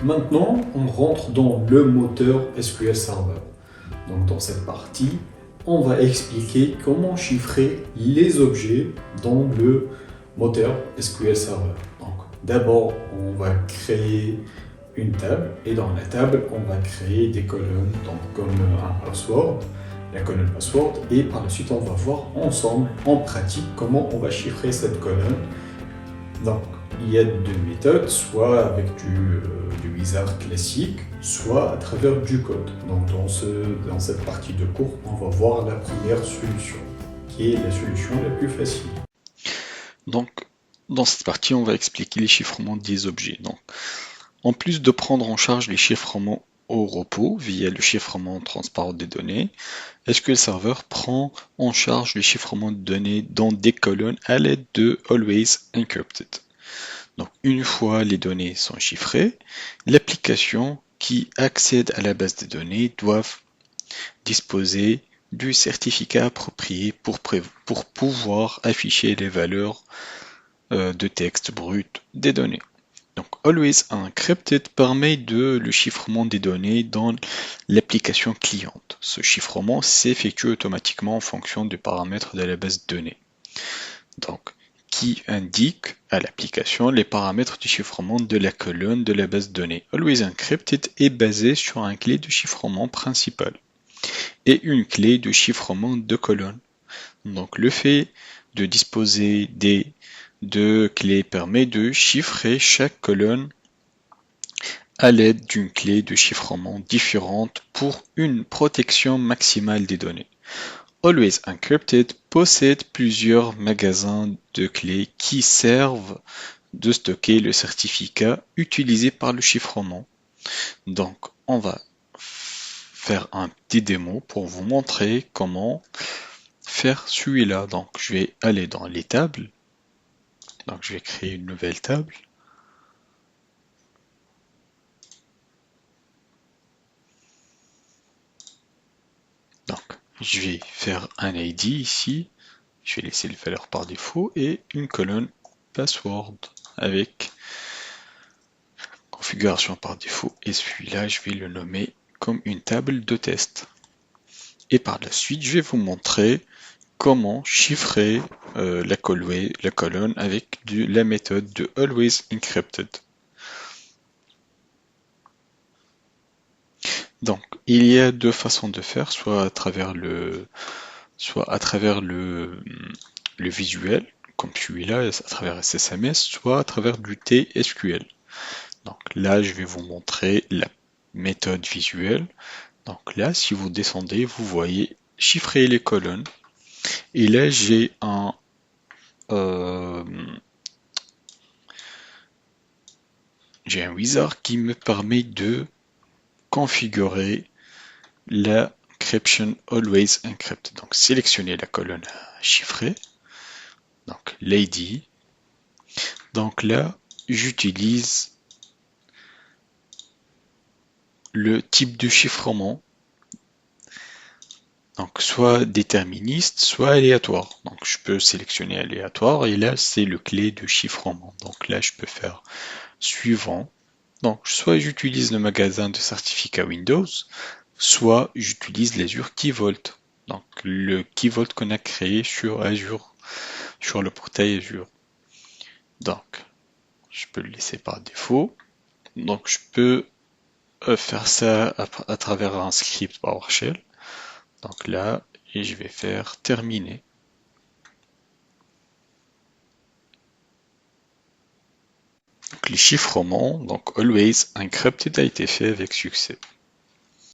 Maintenant, on rentre dans le moteur SQL Server. Donc dans cette partie, on va expliquer comment chiffrer les objets dans le moteur SQL Server. Donc d'abord, on va créer une table et dans la table, on va créer des colonnes donc comme un password, la colonne password et par la suite, on va voir ensemble en pratique comment on va chiffrer cette colonne. Donc il y a deux méthodes, soit avec du wizard classique, soit à travers du code. Donc dans cette partie de cours, on va voir la première solution, qui est la solution la plus facile. Donc, dans cette partie, on va expliquer les chiffrements des objets. Donc, en plus de prendre en charge les chiffrements au repos via le chiffrement transparent des données, SQL Server prend en charge le chiffrement de données dans des colonnes à l'aide de Always Encrypted. Donc, une fois les données sont chiffrées, l'application qui accède à la base de données doit disposer du certificat approprié pour pouvoir afficher les valeurs de texte brut des données. Donc, Always Encrypted permet le chiffrement des données dans l'application cliente. Ce chiffrement s'effectue automatiquement en fonction des paramètres de la base de données. Donc, qui indique à l'application les paramètres du chiffrement de la colonne de la base de données. Always Encrypted est basé sur un clé de chiffrement principal et une clé de chiffrement de colonne. Donc, le fait de disposer des deux clés permet de chiffrer chaque colonne à l'aide d'une clé de chiffrement différente pour une protection maximale des données. Always Encrypted possède plusieurs magasins de clés qui servent de stocker le certificat utilisé par le chiffrement. Donc, on va faire un petit démo pour vous montrer comment faire celui-là. Donc, je vais aller dans les tables. Donc, je vais créer une nouvelle table. Donc, je vais faire un ID ici. Je vais laisser les valeurs par défaut et une colonne password avec configuration par défaut. Et celui-là, je vais le nommer comme une table de test. Et par la suite, je vais vous montrer comment chiffrer la colonne avec la méthode de Always Encrypted. Donc, il y a deux façons de faire, soit à travers le visuel, comme celui-là, à travers SSMS, soit à travers du TSQL. Donc là, je vais vous montrer la méthode visuelle. Donc là, si vous descendez, vous voyez chiffrer les colonnes. Et là, euh, j'ai un wizard qui me permet de configurer la encryption always encrypt. Donc sélectionnez la colonne à chiffrer. Donc l'ID. Donc là, j'utilise le type de chiffrement. Donc soit déterministe, soit aléatoire. Donc je peux sélectionner aléatoire et là c'est le clé de chiffrement. Donc là je peux faire suivant. Donc soit j'utilise le magasin de certificats Windows, soit j'utilise l'Azure Key Vault. Donc le Key Vault qu'on a créé sur Azure, sur le portail Azure. Donc je peux le laisser par défaut. Donc je peux faire ça à travers un script PowerShell. Donc là, et je vais faire terminer. Donc les chiffrements, donc always encrypted a été fait avec succès.